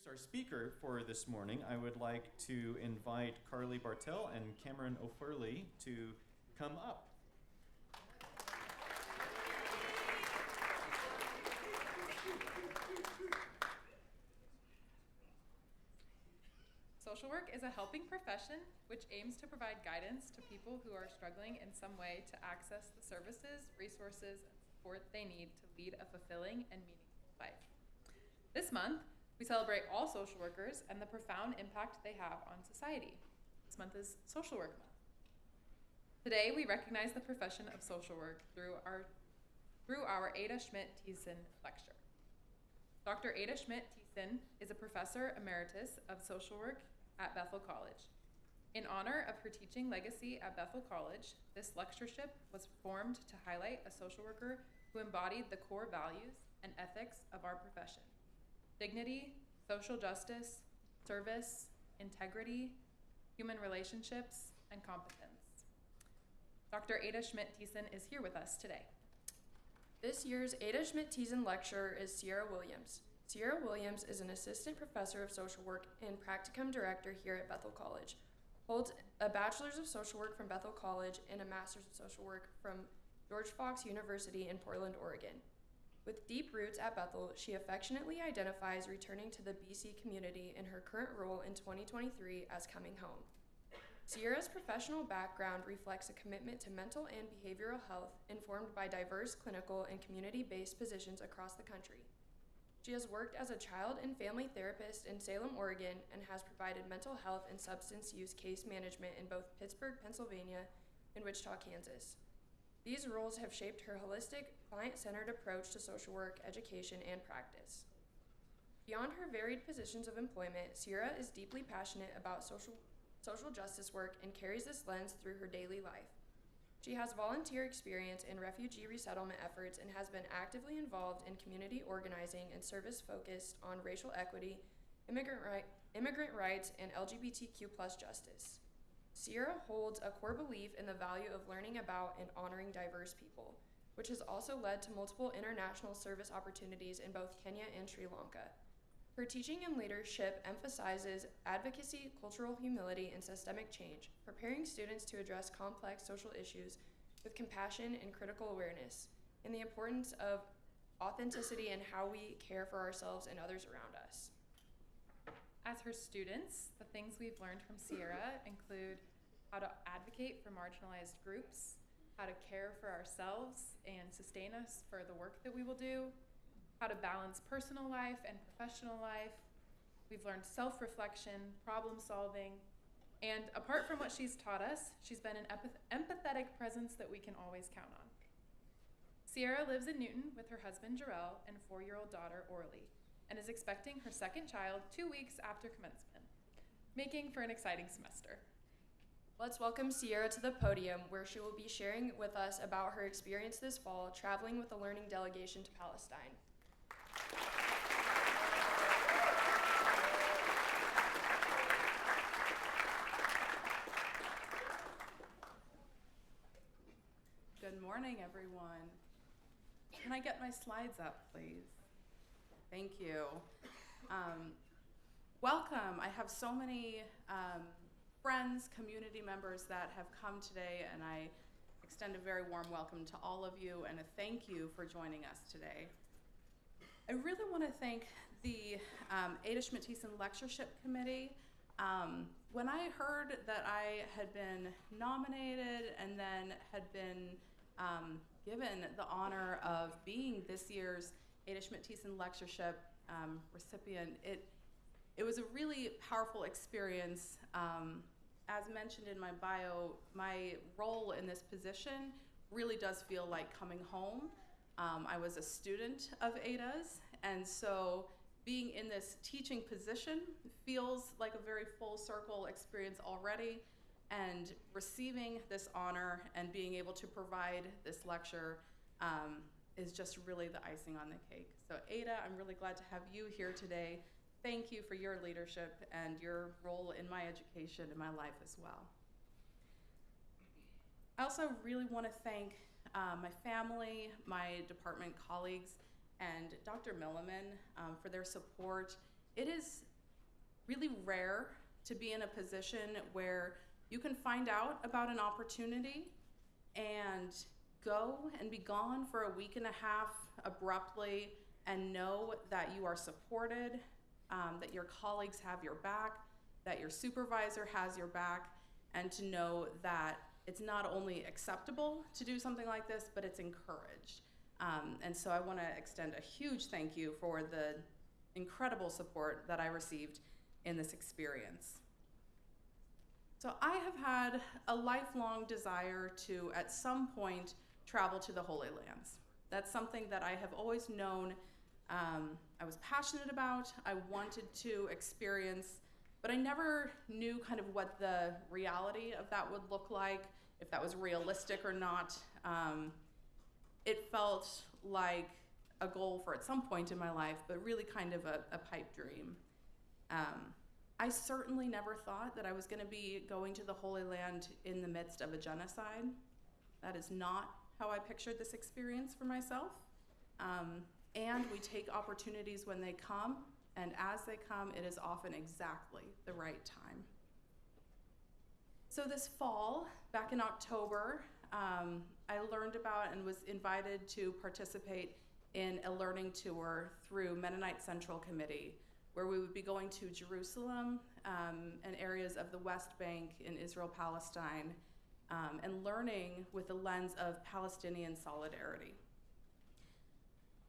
introduce our speaker for this morning, I would like to invite Carly Bartell and Cameron O'Furley to come up. Social work is a helping profession which aims to provide guidance to people who are struggling in some way to access the services, resources, and support they need to lead a fulfilling and meaningful life. This month, we celebrate all social workers and the profound impact they have on society. This month is Social Work Month. Today, we recognize the profession of social work through our Ada Schmidt-Thiessen lecture. Dr. Ada Schmidt-Thiessen is a professor emeritus of social work at Bethel College. In honor of her teaching legacy at Bethel College, this lectureship was formed to highlight a social worker who embodied the core values and ethics of our profession: dignity, social justice, service, integrity, human relationships, and competence. Dr. Ada Schmidt-Thiessen is here with us today. This year's Ada Schmidt-Thiessen lecturer is Sierra Williams. Sierra Williams is an assistant professor of social work and practicum director here at Bethel College, holds a bachelor's of social work from Bethel College and a master's of social work from George Fox University in Portland, Oregon. With deep roots at Bethel, she affectionately identifies returning to the BC community in her current role in 2023 as coming home. Sierra's professional background reflects a commitment to mental and behavioral health informed by diverse clinical and community-based positions across the country. She has worked as a child and family therapist in Salem, Oregon, and has provided mental health and substance use case management in both Pittsburgh, Pennsylvania, and Wichita, Kansas. These roles have shaped her holistic, client-centered approach to social work, education, and practice. Beyond her varied positions of employment, Sierra is deeply passionate about social justice work and carries this lens through her daily life. She has volunteer experience in refugee resettlement efforts and has been actively involved in community organizing and service focused on racial equity, immigrant rights, and LGBTQ+ justice. Sierra holds a core belief in the value of learning about and honoring diverse people, which has also led to multiple international service opportunities in both Kenya and Sri Lanka. Her teaching and leadership emphasizes advocacy, cultural humility, and systemic change, preparing students to address complex social issues with compassion and critical awareness, and the importance of authenticity and how we care for ourselves and others around us. As her students, the things we've learned from Sierra include how to advocate for marginalized groups, how to care for ourselves and sustain us for the work that we will do, how to balance personal life and professional life. We've learned self-reflection, problem solving, and apart from what she's taught us, she's been an empathetic presence that we can always count on. Sierra lives in Newton with her husband Jarrell and 4-year-old daughter Orly, and is expecting her second child 2 weeks after commencement, making for an exciting semester. Let's welcome Sierra to the podium, where she will be sharing with us about her experience this fall traveling with a learning delegation to Palestine. Good morning, everyone. Can I get my slides up, please? Thank you. Welcome. I have so many friends, community members that have come today, and I extend a very warm welcome to all of you and a thank you for joining us today. I really want to thank the Ada Schmidt-Thiessen Lectureship Committee. When I heard that I had been nominated and then had been given the honor of being this year's Ada Schmidt-Thiessen Lectureship recipient, it was a really powerful experience. As mentioned in my bio, my role in this position really does feel like coming home. I was a student of Ada's, and so being in this teaching position feels like a very full circle experience already, and receiving this honor and being able to provide this lecture is just really the icing on the cake. So Ada, I'm really glad to have you here today. Thank you for your leadership and your role in my education and my life as well. I also really want to thank my family, my department colleagues, and Dr. Milliman for their support. It is really rare to be in a position where you can find out about an opportunity and go and be gone for a week and a half abruptly and know that you are supported, that your colleagues have your back, that your supervisor has your back, and to know that it's not only acceptable to do something like this, but it's encouraged. And so I want to extend a huge thank you for the incredible support that I received in this experience. So I have had a lifelong desire to, at some point, travel to the Holy Lands. That's something that I have always known I was passionate about, I wanted to experience, but I never knew kind of what the reality of that would look like, if that was realistic or not. It felt like a goal for at some point in my life, but really kind of a pipe dream. I certainly never thought that I was going to be going to the Holy Land in the midst of a genocide. That is not how I pictured this experience for myself. And we take opportunities when they come, and as they come, it is often exactly the right time. So this fall, back in October, I learned about and was invited to participate in a learning tour through Mennonite Central Committee, where we would be going to Jerusalem and areas of the West Bank in Israel-Palestine, and learning with the lens of Palestinian solidarity.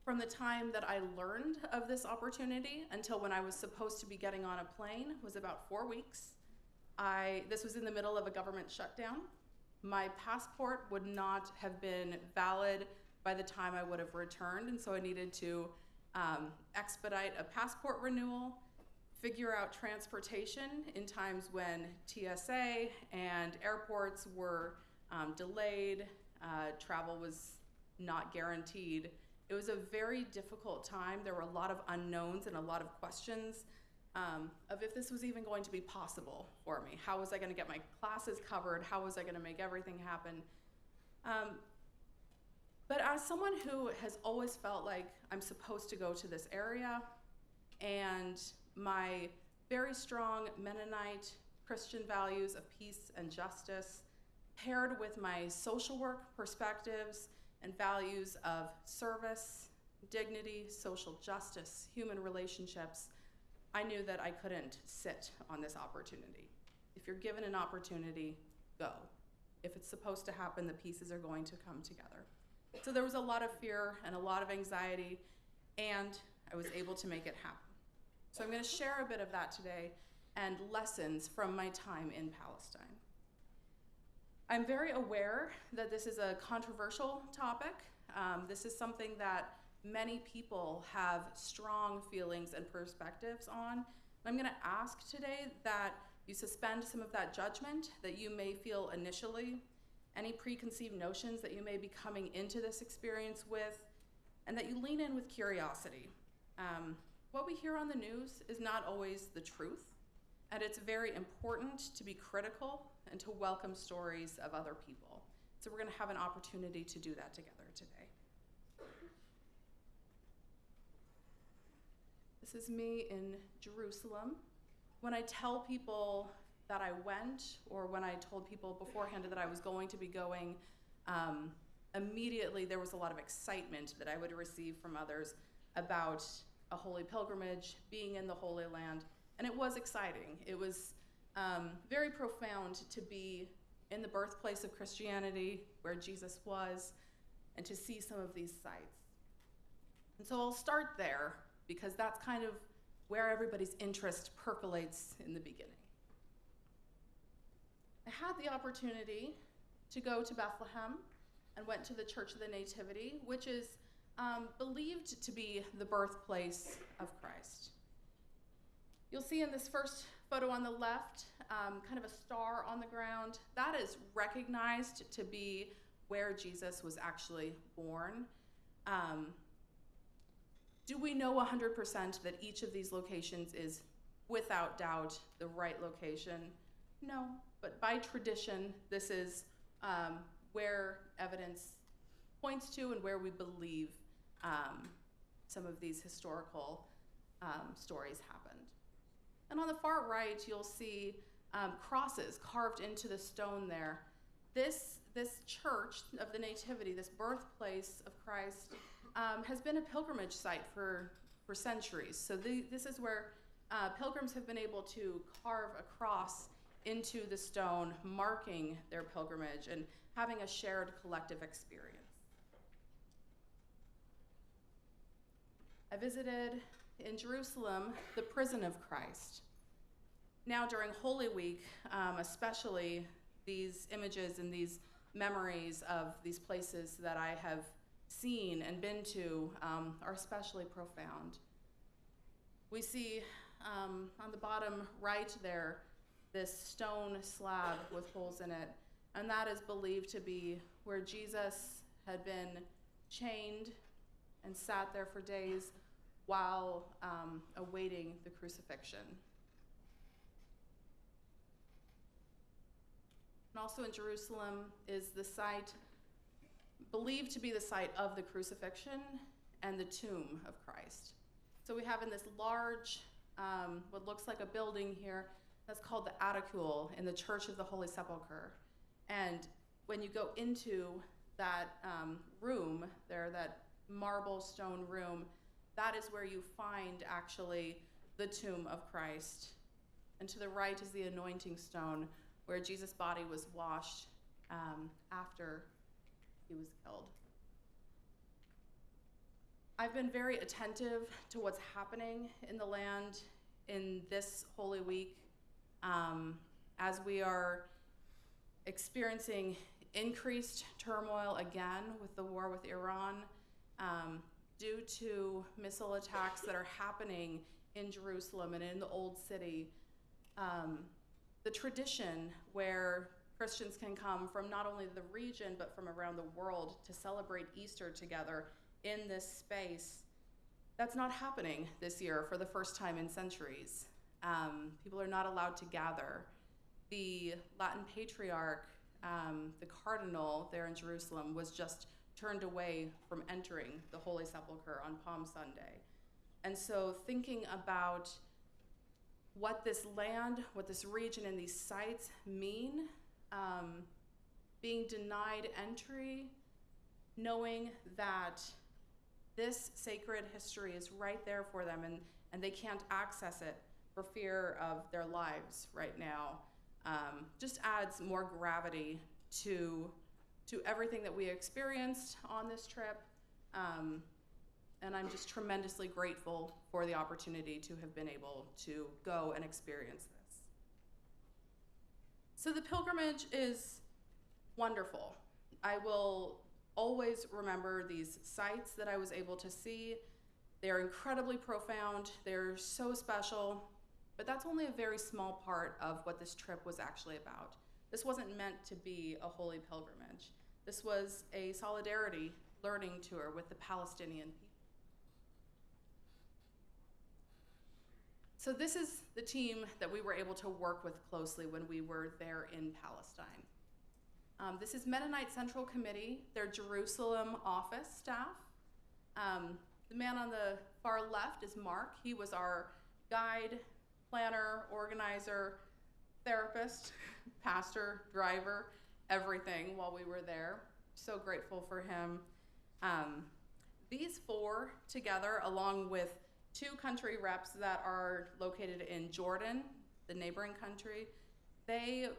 From the time that I learned of this opportunity until when I was supposed to be getting on a plane was about 4 weeks. This was in the middle of a government shutdown. My passport would not have been valid by the time I would have returned, and so I needed to expedite a passport renewal, figure out transportation in times when TSA and airports were delayed, travel was not guaranteed. It was a very difficult time. There were a lot of unknowns and a lot of questions of if this was even going to be possible for me. How was I going to get my classes covered? How was I going to make everything happen? But as someone who has always felt like I'm supposed to go to this area, and my very strong Mennonite Christian values of peace and justice, paired with my social work perspectives and values of service, dignity, social justice, human relationships, I knew that I couldn't sit on this opportunity. If you're given an opportunity, go. If it's supposed to happen, the pieces are going to come together. So there was a lot of fear and a lot of anxiety, and I was able to make it happen. So I'm going to share a bit of that today and lessons from my time in Palestine. I'm very aware that this is a controversial topic. This is something that many people have strong feelings and perspectives on. I'm going to ask today that you suspend some of that judgment that you may feel initially, any preconceived notions that you may be coming into this experience with, and that you lean in with curiosity. What we hear on the news is not always the truth, and it's very important to be critical and to welcome stories of other people. So we're going to have an opportunity to do that together today. This is me in Jerusalem. When I tell people that I went, or when I told people beforehand that I was going to be going, immediately there was a lot of excitement that I would receive from others about a holy pilgrimage, being in the Holy Land, and it was exciting. It was very profound to be in the birthplace of Christianity, where Jesus was, and to see some of these sites. And so I'll start there, because that's kind of where everybody's interest percolates in the beginning. I had the opportunity to go to Bethlehem and went to the Church of the Nativity, which is believed to be the birthplace of Christ. You'll see in this first photo on the left, kind of a star on the ground. That is recognized to be where Jesus was actually born. Do we know 100% that each of these locations is, without doubt, the right location? No, but by tradition, this is where evidence points to and where we believe some of these historical stories happened. And on the far right, you'll see crosses carved into the stone there. This church of the Nativity, this birthplace of Christ, has been a pilgrimage site for centuries. So this is where pilgrims have been able to carve a cross into the stone, marking their pilgrimage and having a shared collective experience. I visited in Jerusalem the prison of Christ. Now during Holy Week, especially these images and these memories of these places that I have seen and been to are especially profound. We see on the bottom right there this stone slab with holes in it, and that is believed to be where Jesus had been chained and sat there for days while awaiting the crucifixion. And also in Jerusalem is the site believed to be the site of the crucifixion and the tomb of Christ. So we have in this large, what looks like a building here, that's called the Aticule in the Church of the Holy Sepulchre. And when you go into that room there, that marble stone room, that is where you find actually the tomb of Christ. And to the right is the anointing stone where Jesus' body was washed after he was killed. I've been very attentive to what's happening in the land in this Holy Week as we are experiencing increased turmoil again with the war with Iran due to missile attacks that are happening in Jerusalem and in the Old City. The tradition where Christians can come from not only the region but from around the world to celebrate Easter together in this space, that's not happening this year for the first time in centuries. People are not allowed to gather. The Latin patriarch, the cardinal there in Jerusalem, was just turned away from entering the Holy Sepulchre on Palm Sunday. And so thinking about what this land, what this region and these sites mean, being denied entry, knowing that this sacred history is right there for them and they can't access it for fear of their lives right now, just adds more gravity to everything that we experienced on this trip. And I'm just tremendously grateful for the opportunity to have been able to go and experience this. So the pilgrimage is wonderful. I will always remember these sites that I was able to see. They're incredibly profound. They're so special, but that's only a very small part of what this trip was actually about. This wasn't meant to be a holy pilgrimage. This was a solidarity learning tour with the Palestinian people. So this is the team that we were able to work with closely when we were there in Palestine. This is Mennonite Central Committee, their Jerusalem office staff. The man on the far left is Mark. He was our guide, planner, organizer, therapist, pastor, driver, everything while we were there. So grateful for him. These four together, along with 2 country reps that are located in Jordan, the neighboring country, they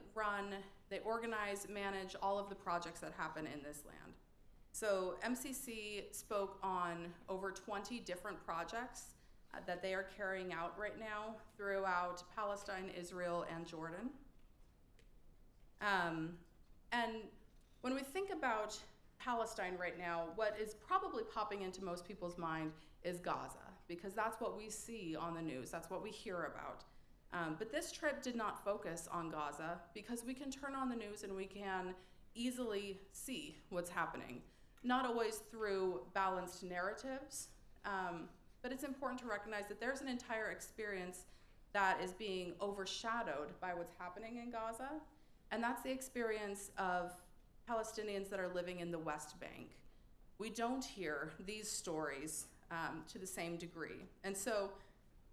organize, manage all of the projects that happen in this land. So MCC spoke on over 20 different projects that they are carrying out right now throughout Palestine, Israel, and Jordan. And when we think about Palestine right now, what is probably popping into most people's mind is Gaza, because that's what we see on the news, that's what we hear about. But this trip did not focus on Gaza because we can turn on the news and we can easily see what's happening, not always through balanced narratives, but it's important to recognize that there's an entire experience that is being overshadowed by what's happening in Gaza, and that's the experience of Palestinians that are living in the West Bank. We don't hear these stories to the same degree. And so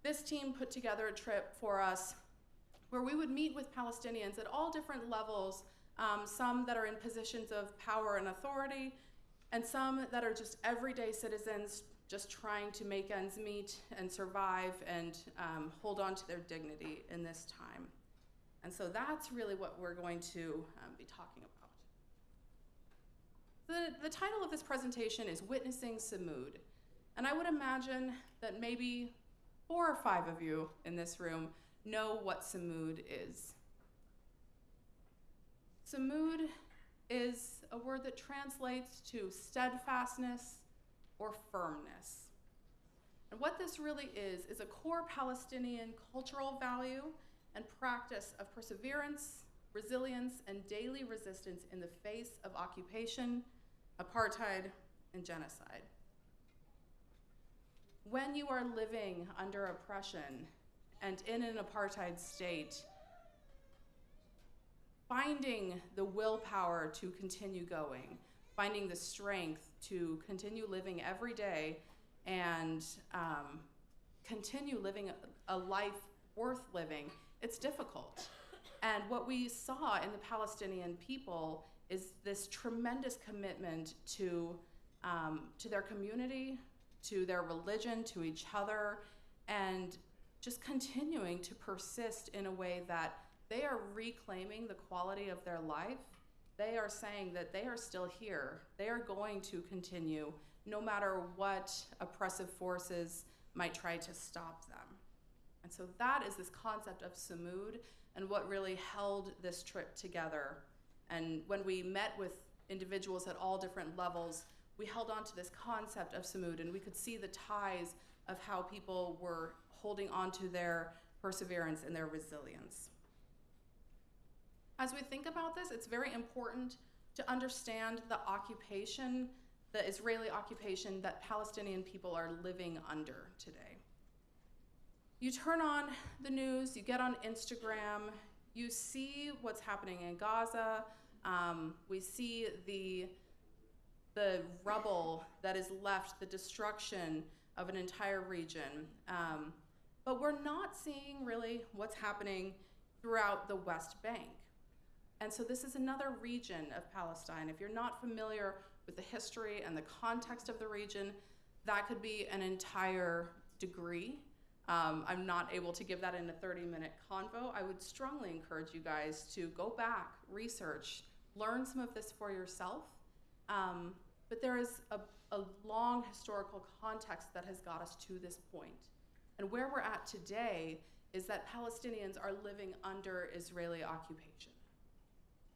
this team put together a trip for us where we would meet with Palestinians at all different levels, some that are in positions of power and authority, and some that are just everyday citizens just trying to make ends meet and survive and hold on to their dignity in this time. And so that's really what we're going to be talking about. The title of this presentation is Witnessing Samud. And I would imagine that maybe 4 or 5 of you in this room know what Samud is. Samud is a word that translates to steadfastness or firmness. And what this really is a core Palestinian cultural value and practice of perseverance, resilience, and daily resistance in the face of occupation, apartheid, and genocide. When you are living under oppression and in an apartheid state, finding the willpower to continue going, finding the strength to continue living every day and continue living a life worth living, it's difficult. And what we saw in the Palestinian people is this tremendous commitment to their community, to their religion, to each other, and just continuing to persist in a way that they are reclaiming the quality of their life. They are saying that they are still here. They are going to continue no matter what oppressive forces might try to stop them. And so that is this concept of Samud and what really held this trip together. And when we met with individuals at all different levels, we held on to this concept of Samud, and we could see the ties of how people were holding on to their perseverance and their resilience. As we think about this, it's very important to understand the occupation, the Israeli occupation that Palestinian people are living under today. You turn on the news, you get on Instagram, you see what's happening in Gaza. We see the rubble that is left, the destruction of an entire region. But we're not seeing really what's happening throughout the West Bank. And so this is another region of Palestine. If you're not familiar with the history and the context of the region, that could be an entire degree. I'm not able to give that in a 30-minute convo. I would strongly encourage you guys to go back, research, learn some of this for yourself. But there is a long historical context that has got us to this point. And where we're at today is that Palestinians are living under Israeli occupation.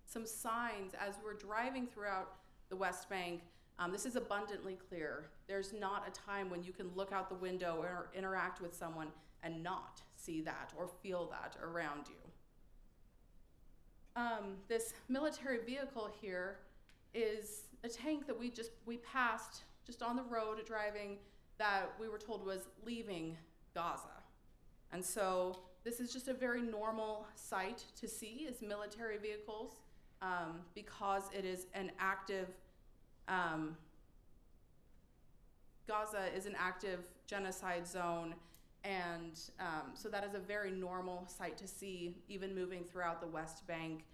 Some signs as we're driving throughout the West Bank, this is abundantly clear. There's not a time when you can look out the window or interact with someone and not see that or feel that around you. This military vehicle here is a tank that we passed just on the road driving that we were told was leaving Gaza. And so this is just a very normal sight to see is military vehicles because it is an active, Gaza is an active genocide zone. And so that is a very normal sight to see, even moving throughout the West Bank.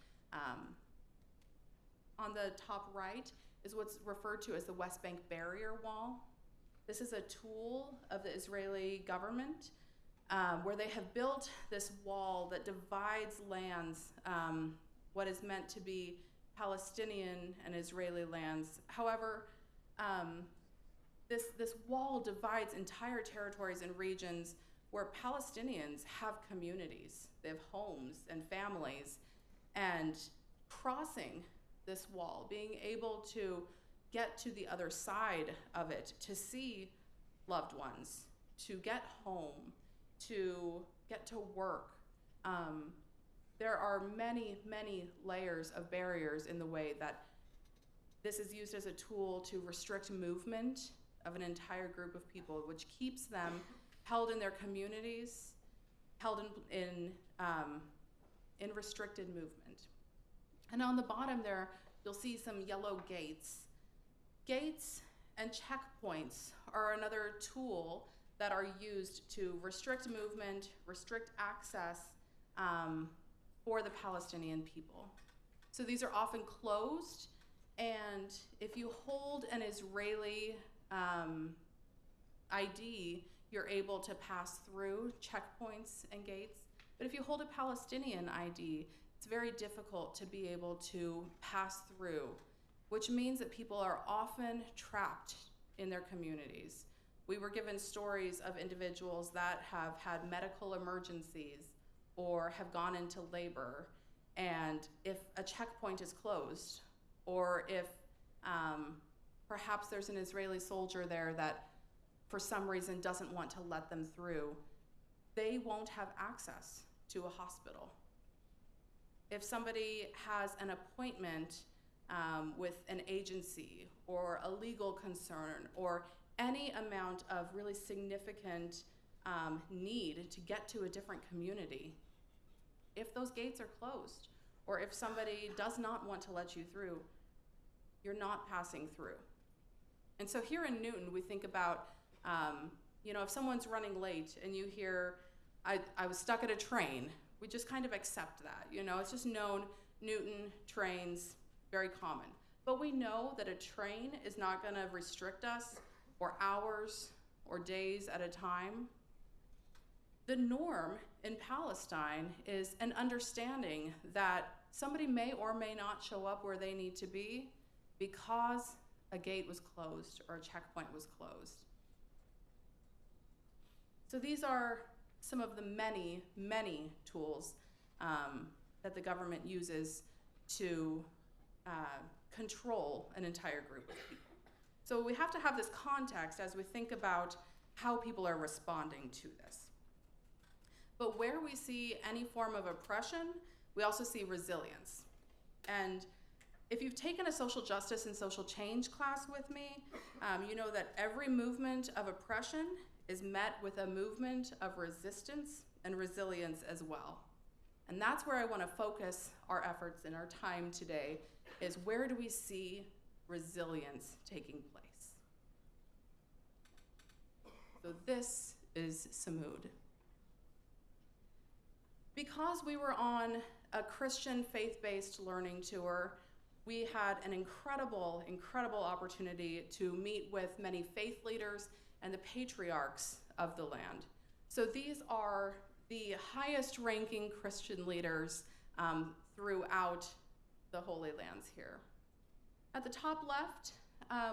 On the top right is what's referred to as the West Bank barrier wall. This is a tool of the Israeli government where they have built this wall that divides lands, what is meant to be Palestinian and Israeli lands. However, this wall divides entire territories and regions where Palestinians have communities, they have homes and families, and crossing this wall, being able to get to the other side of it, to see loved ones, to get home, to get to work. There are many, many layers of barriers in the way that this is used as a tool to restrict movement of an entire group of people, which keeps them held in their communities, held in restricted movement. And on the bottom there, you'll see some yellow gates. Gates and checkpoints are another tool that are used to restrict movement, restrict access for the Palestinian people. So these are often closed, and if you hold an Israeli ID, you're able to pass through checkpoints and gates. But if you hold a Palestinian ID, it's very difficult to be able to pass through, which means that people are often trapped in their communities. We were given stories of individuals that have had medical emergencies or have gone into labor, and if a checkpoint is closed, or if perhaps there's an Israeli soldier there that for some reason doesn't want to let them through, they won't have access to a hospital. If somebody has an appointment with an agency or a legal concern or any amount of really significant need to get to a different community, if those gates are closed, or if somebody does not want to let you through, you're not passing through. And so here in Newton, we think about, if someone's running late and you hear, I was stuck at a train, we just kind of accept that. It's just known, Newton, trains, very common. But we know that a train is not going to restrict us for hours or days at a time. The norm in Palestine is an understanding that somebody may or may not show up where they need to be because a gate was closed or a checkpoint was closed. So these are some of the many, many tools that the government uses to control an entire group of people. So we have to have this context as we think about how people are responding to this. But where we see any form of oppression, we also see resilience. And if you've taken a social justice and social change class with me, you know that every movement of oppression is met with a movement of resistance and resilience as well. And that's where I want to focus our efforts in our time today, is where do we see resilience taking place? So this is Samud. Because we were on a Christian faith-based learning tour, we had an incredible, incredible opportunity to meet with many faith leaders and the patriarchs of the land. So these are the highest ranking Christian leaders throughout the Holy Lands here. At the top left,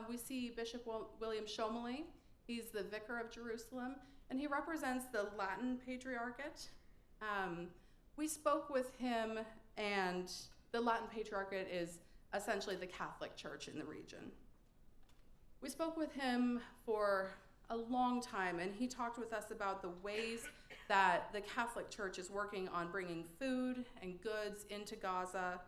we see Bishop William Shomely. He's the Vicar of Jerusalem, and he represents the Latin Patriarchate. We spoke with him, and the Latin Patriarchate is essentially the Catholic Church in the region. We spoke with him for a long time, and he talked with us about the ways that the Catholic Church is working on bringing food and goods into Gaza,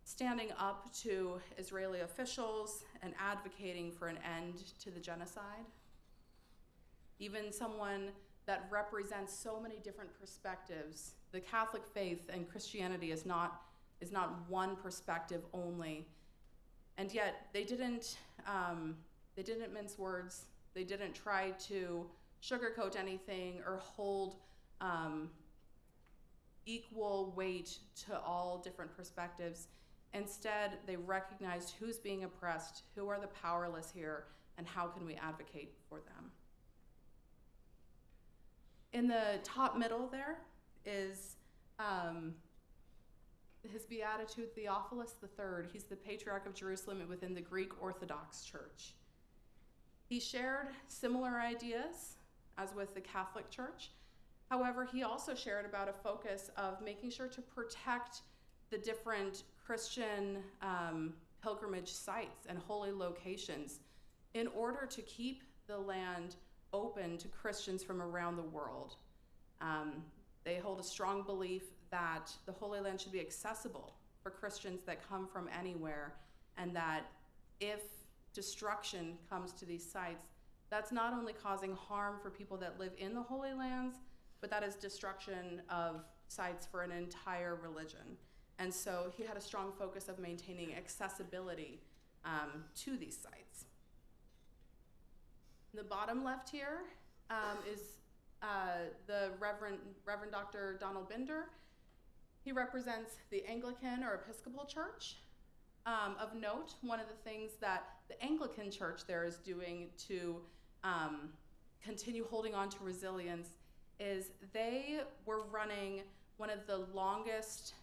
standing up to Israeli officials, and advocating for an end to the genocide. Even someone that represents so many different perspectives. The Catholic faith and Christianity is not one perspective only, and yet they didn't mince words. They didn't try to sugarcoat anything or hold equal weight to all different perspectives. Instead, they recognized who's being oppressed, who are the powerless here, and how can we advocate for them. In the top middle there is his Beatitude Theophilus III. He's the Patriarch of Jerusalem within the Greek Orthodox Church. He shared similar ideas as with the Catholic Church. However, he also shared about a focus of making sure to protect the different Christian pilgrimage sites and holy locations in order to keep the land open to Christians from around the world. They hold a strong belief that the Holy Land should be accessible for Christians that come from anywhere, and that if destruction comes to these sites, that's not only causing harm for people that live in the Holy Lands, but that is destruction of sites for an entire religion. And so he had a strong focus of maintaining accessibility to these sites. In the bottom left here, is the Reverend Dr. Donald Binder. He represents the Anglican or Episcopal Church. Of note, one of the things that the Anglican Church there is doing to continue holding on to resilience is they were running one of the longest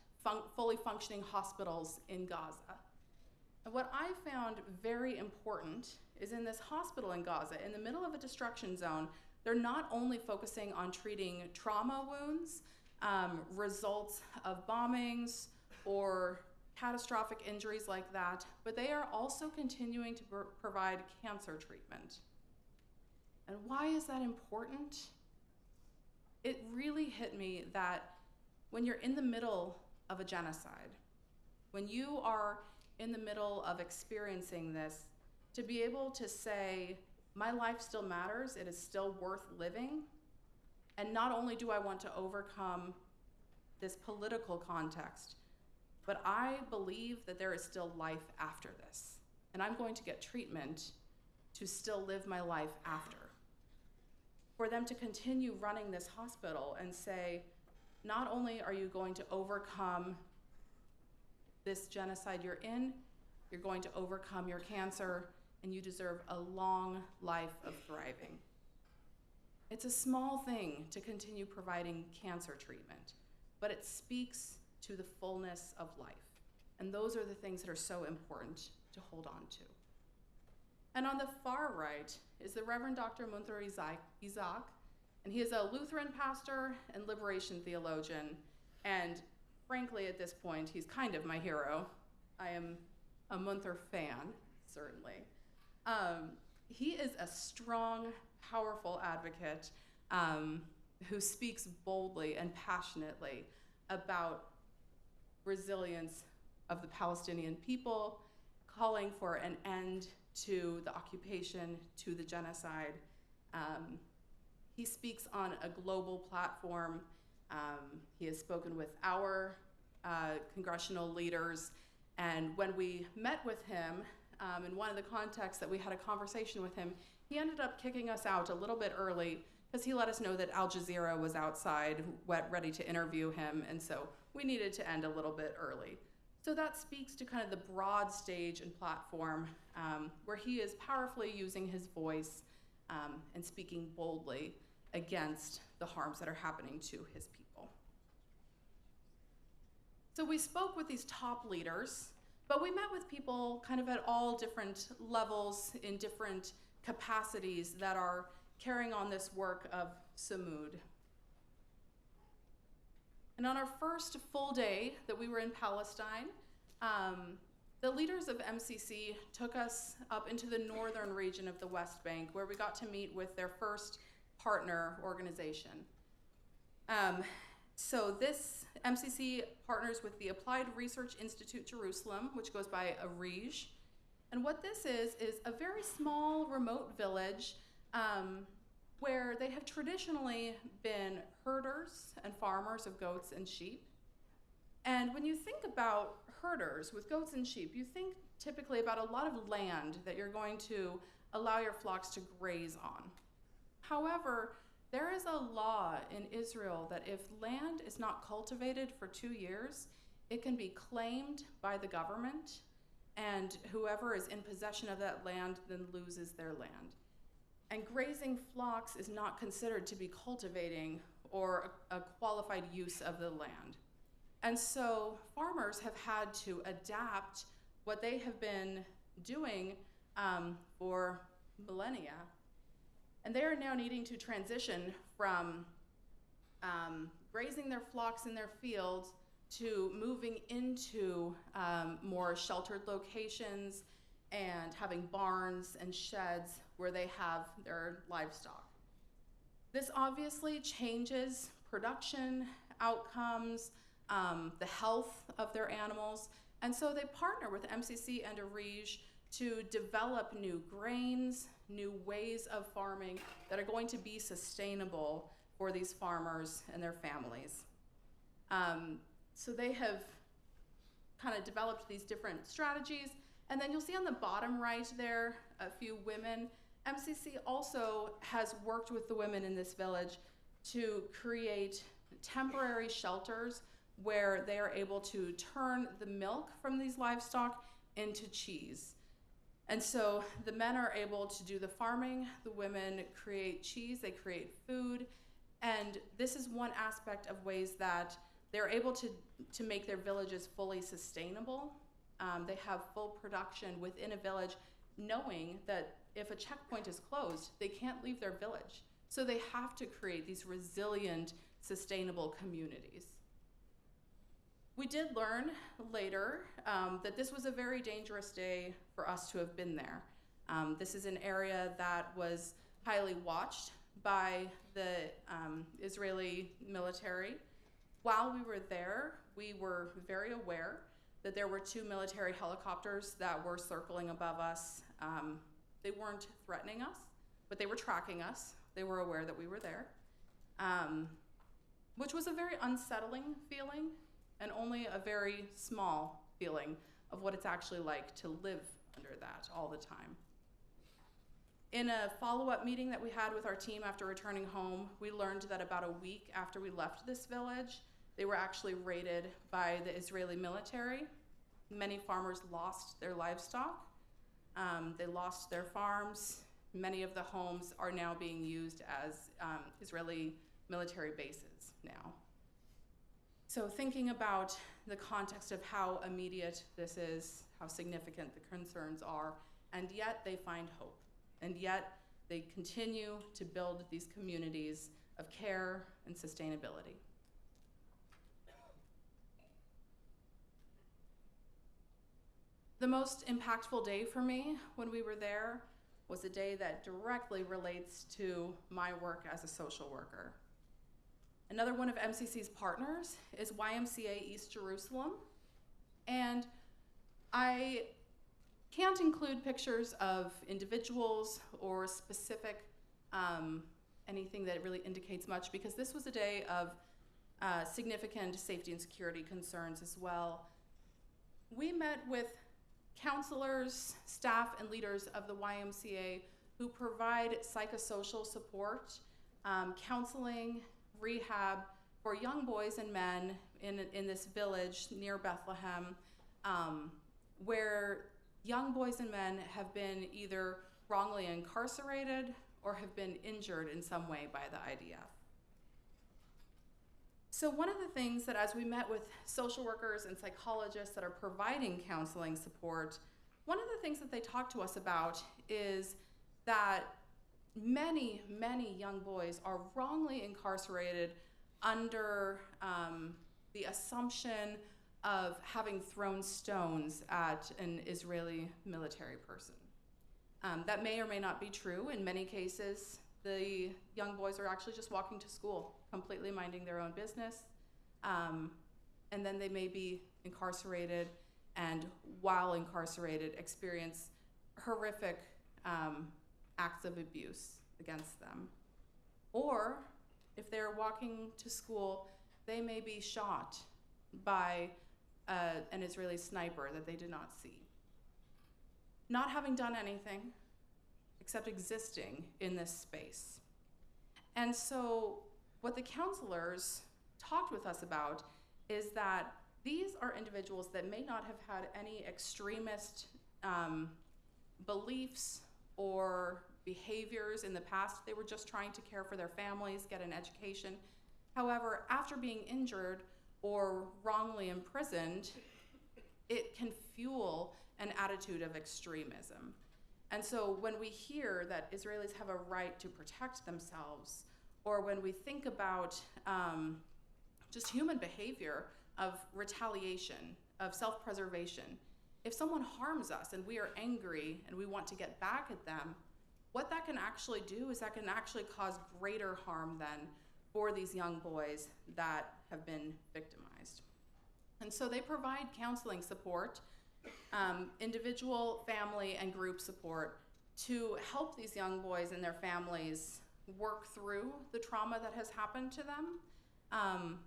fully functioning hospitals in Gaza. And what I found very important is in this hospital in Gaza, in the middle of a destruction zone, they're not only focusing on treating trauma wounds, results of bombings, or catastrophic injuries like that, but they are also continuing to provide cancer treatment. And why is that important? It really hit me that when you're in the middle of a genocide, when you are in the middle of experiencing this, to be able to say, my life still matters, it is still worth living, and not only do I want to overcome this political context, but I believe that there is still life after this, and I'm going to get treatment to still live my life after. For them to continue running this hospital and say, not only are you going to overcome this genocide you're in, you're going to overcome your cancer, and you deserve a long life of thriving. It's a small thing to continue providing cancer treatment, but it speaks to the fullness of life. And those are the things that are so important to hold on to. And on the far right is the Reverend Dr. Munther Isaac, and he is a Lutheran pastor and liberation theologian. And frankly, at this point, he's kind of my hero. I am a Munther fan, certainly. He is a strong, powerful advocate who speaks boldly and passionately about resilience of the Palestinian people, calling for an end to the occupation, to the genocide. He speaks on a global platform. He has spoken with our congressional leaders, and when we met with him, in one of the contexts that we had a conversation with him, he ended up kicking us out a little bit early because he let us know that Al Jazeera was outside ready to interview him, and so we needed to end a little bit early. So that speaks to kind of the broad stage and platform where he is powerfully using his voice and speaking boldly against the harms that are happening to his people. So we spoke with these top leaders, but we met with people kind of at all different levels in different capacities that are carrying on this work of Samud. And on our first full day that we were in Palestine, the leaders of MCC took us up into the northern region of the West Bank, where we got to meet with their first partner organization. So this MCC partners with the Applied Research Institute Jerusalem, which goes by ARIJ. And what this is a very small remote village where they have traditionally been herders and farmers of goats and sheep. And when you think about herders with goats and sheep, you think typically about a lot of land that you're going to allow your flocks to graze on. However, there is a law in Israel that if land is not cultivated for 2 years, it can be claimed by the government, and whoever is in possession of that land then loses their land. And grazing flocks is not considered to be cultivating or a qualified use of the land. And so farmers have had to adapt what they have been doing for millennia. And they are now needing to transition from grazing their flocks in their fields to moving into more sheltered locations and having barns and sheds where they have their livestock. This obviously changes production outcomes, the health of their animals, and so they partner with MCC and ARIJ to develop new grains, new ways of farming that are going to be sustainable for these farmers and their families. So they have kind of developed these different strategies, and then you'll see on the bottom right there a few women, MCC also has worked with the women in this village to create temporary shelters where they are able to turn the milk from these livestock into cheese. And so the men are able to do the farming, the women create cheese, they create food, and this is one aspect of ways that they're able to make their villages fully sustainable. They have full production within a village, knowing that if a checkpoint is closed, they can't leave their village. So they have to create these resilient, sustainable communities. We did learn later that this was a very dangerous day for us to have been there. This is an area that was highly watched by the Israeli military. While we were there, we were very aware that there were 2 military helicopters that were circling above us. They weren't threatening us, but they were tracking us. They were aware that we were there, which was a very unsettling feeling and only a very small feeling of what it's actually like to live under that all the time. In a follow-up meeting that we had with our team after returning home, we learned that about a week after we left this village, they were actually raided by the Israeli military. Many farmers lost their livestock. They lost their farms. Many of the homes are now being used as Israeli military bases now. So thinking about the context of how immediate this is, how significant the concerns are, and yet they find hope. And yet they continue to build these communities of care and sustainability. The most impactful day for me when we were there was a day that directly relates to my work as a social worker. Another one of MCC's partners is YMCA East Jerusalem, and I can't include pictures of individuals or specific anything that really indicates much, because this was a day of significant safety and security concerns as well. We met with counselors, staff, and leaders of the YMCA who provide psychosocial support, counseling, rehab for young boys and men in this village near Bethlehem, where young boys and men have been either wrongly incarcerated or have been injured in some way by the IDF. So one of the things that, as we met with social workers and psychologists that are providing counseling support, one of the things that they talked to us about is that many, many young boys are wrongly incarcerated under the assumption of having thrown stones at an Israeli military person. That may or may not be true. In many cases, the young boys are actually just walking to school, completely minding their own business, and then they may be incarcerated, and while incarcerated, experience horrific acts of abuse against them. Or if they're walking to school, they may be shot by an Israeli sniper that they did not see. Not having done anything except existing in this space. And so what the counselors talked with us about is that these are individuals that may not have had any extremist beliefs or behaviors in the past. They were just trying to care for their families, get an education. However, after being injured or wrongly imprisoned, it can fuel an attitude of extremism. And so when we hear that Israelis have a right to protect themselves, or when we think about just human behavior of retaliation, of self-preservation, if someone harms us and we are angry and we want to get back at them, what that can actually do is that can actually cause greater harm then for these young boys that have been victimized. And so they provide counseling support, individual, family, and group support to help these young boys and their families work through the trauma that has happened to them,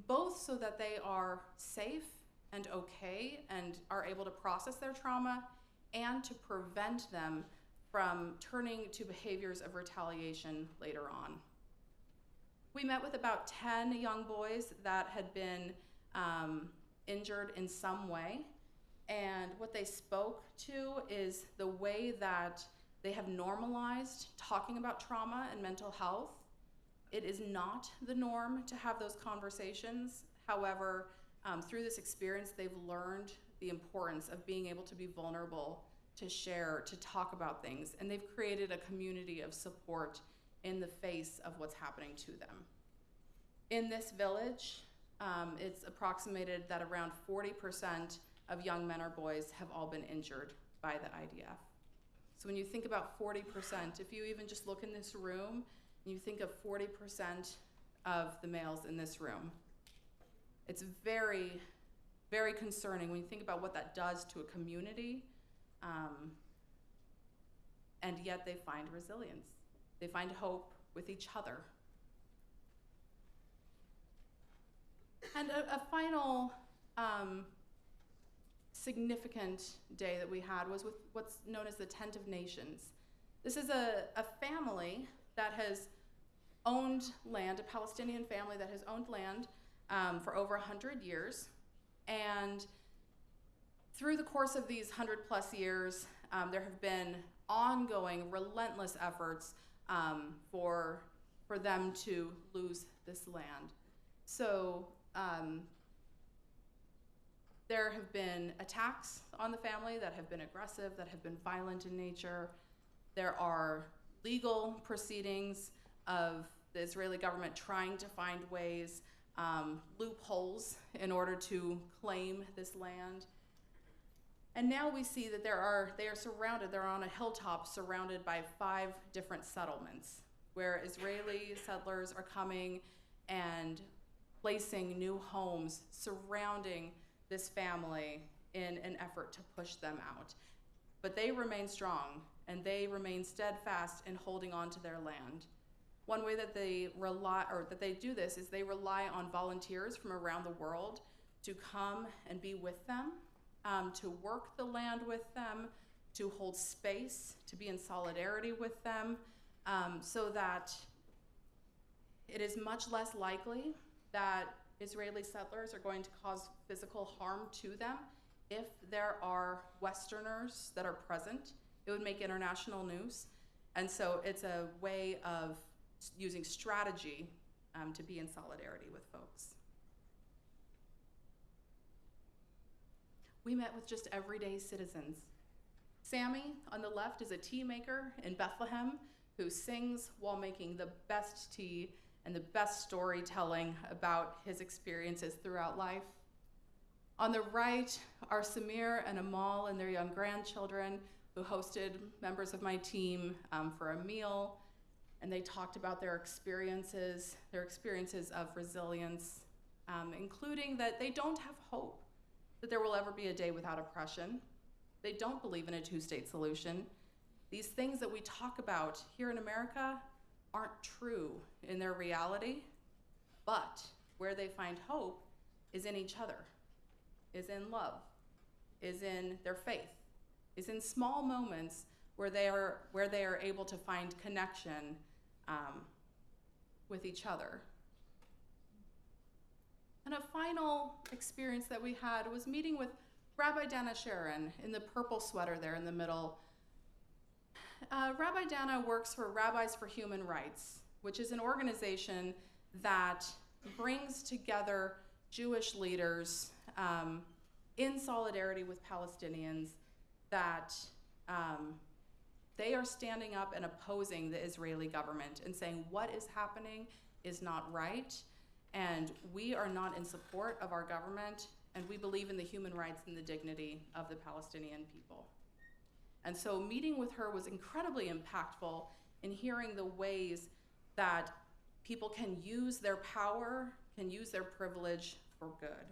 both so that they are safe and okay and are able to process their trauma, and to prevent them from turning to behaviors of retaliation later on. We met with about 10 young boys that had been injured in some way, and what they spoke to is the way that they have normalized talking about trauma and mental health. It is not the norm to have those conversations. However, through this experience, they've learned the importance of being able to be vulnerable, to share, to talk about things, and they've created a community of support in the face of what's happening to them. In this village, it's approximated that around 40% of young men or boys have all been injured by the IDF. So when you think about 40%, if you even just look in this room, and you think of 40% of the males in this room, it's very, very concerning when you think about what that does to a community, and yet they find resilience. They find hope with each other. And a final significant day that we had was with what's known as the Tent of Nations. This is a family that has owned land, a Palestinian family that has owned land for over 100 years. And through the course of these 100+ years, there have been ongoing, relentless efforts for them to lose this land. So there have been attacks on the family that have been aggressive, that have been violent in nature. There are legal proceedings of the Israeli government trying to find ways, loopholes in order to claim this land. And now we see that they are surrounded, they're on a hilltop surrounded by 5 different settlements where Israeli settlers are coming and placing new homes surrounding this family in an effort to push them out. But they remain strong and they remain steadfast in holding on to their land. One way that they do this is they rely on volunteers from around the world to come and be with them, to work the land with them, to hold space, to be in solidarity with them, so that it is much less likely that Israeli settlers are going to cause physical harm to them. If there are Westerners that are present, it would make international news. And so it's a way of using strategy to be in solidarity with folks. We met with just everyday citizens. Sammy on the left is a tea maker in Bethlehem who sings while making the best tea and the best storytelling about his experiences throughout life. On the right are Samir and Amal and their young grandchildren who hosted members of my team for a meal, and they talked about their experiences of resilience, including that they don't have hope that there will ever be a day without oppression. They don't believe in a 2-state solution. These things that we talk about here in America aren't true in their reality, but where they find hope is in each other, is in love, is in their faith, is in small moments where they are able to find connection with each other. And a final experience that we had was meeting with Rabbi Dana Sharon in the purple sweater there in the middle. Rabbi Dana works for Rabbis for Human Rights, which is an organization that brings together Jewish leaders in solidarity with Palestinians, that they are standing up and opposing the Israeli government and saying what is happening is not right, and we are not in support of our government, and we believe in the human rights and the dignity of the Palestinian people. And so meeting with her was incredibly impactful in hearing the ways that people can use their power, can use their privilege for good.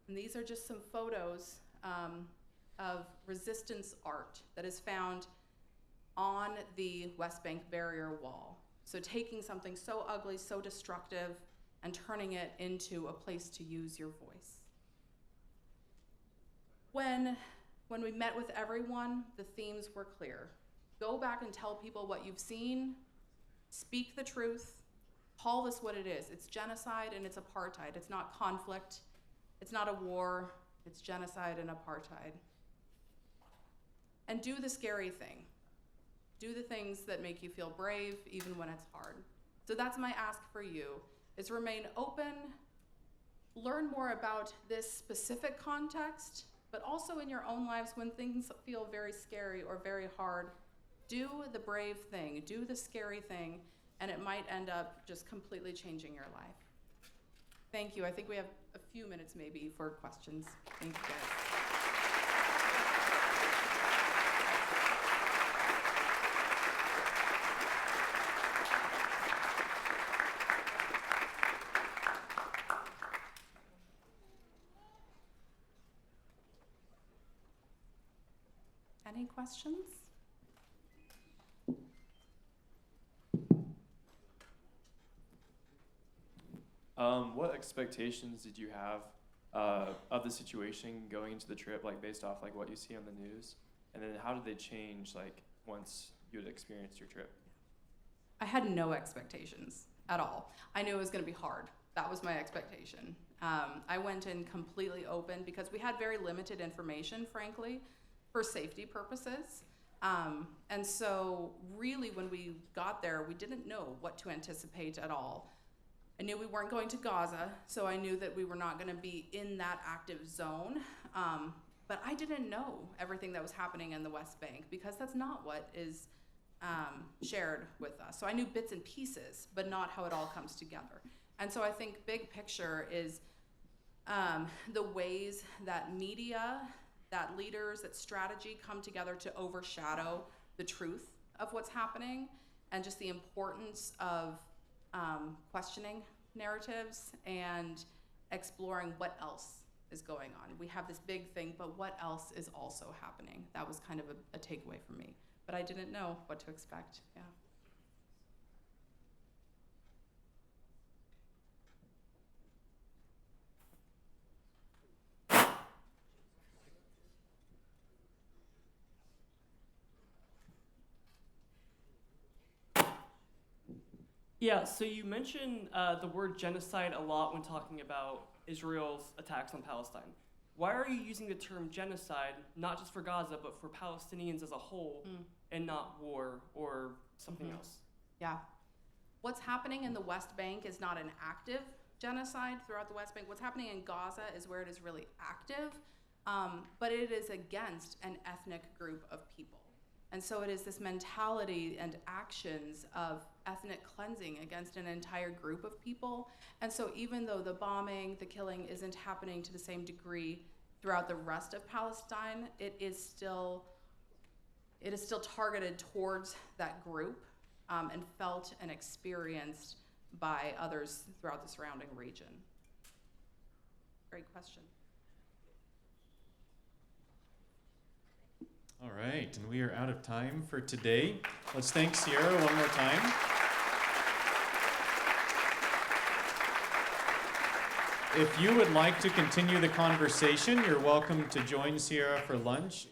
And these are just some photos of resistance art that is found on the West Bank barrier wall. So taking something so ugly, so destructive, and turning it into a place to use your voice. When we met with everyone, the themes were clear. Go back and tell people what you've seen, speak the truth, call this what it is. It's genocide and it's apartheid. It's not conflict, it's not a war, it's genocide and apartheid. And do the scary thing. Do the things that make you feel brave, even when it's hard. So that's my ask for you, is remain open, learn more about this specific context, but also in your own lives when things feel very scary or very hard, do the brave thing, do the scary thing, and it might end up just completely changing your life. Thank you. I think we have a few minutes maybe for questions. Thank you guys. Any questions? What expectations did you have of the situation going into the trip, like based off like what you see on the news, and then how did they change like once you had experienced your trip? I had no expectations at all. I knew it was going to be hard. That was my expectation. I went in completely open because we had very limited information, frankly, for safety purposes. And so really when we got there, we didn't know what to anticipate at all. I knew we weren't going to Gaza, so I knew that we were not going to be in that active zone. But I didn't know everything that was happening in the West Bank because that's not what is shared with us. So I knew bits and pieces, but not how it all comes together. And so I think big picture is the ways that media, that leaders, that strategy come together to overshadow the truth of what's happening, and just the importance of questioning narratives and exploring what else is going on. We have this big thing, but what else is also happening? That was kind of a takeaway for me. But I didn't know what to expect. Yeah. Yeah, so you mentioned the word genocide a lot when talking about Israel's attacks on Palestine. Why are you using the term genocide, not just for Gaza, but for Palestinians as a whole, and not war or something else? Yeah. What's happening in the West Bank is not an active genocide throughout the West Bank. What's happening in Gaza is where it is really active, but it is against an ethnic group of people. And so it is this mentality and actions of ethnic cleansing against an entire group of people. And so even though the bombing, the killing isn't happening to the same degree throughout the rest of Palestine, it is still targeted towards that group and felt and experienced by others throughout the surrounding region. Great question. All right, and we are out of time for today. Let's thank Sierra one more time. If you would like to continue the conversation, you're welcome to join Sierra for lunch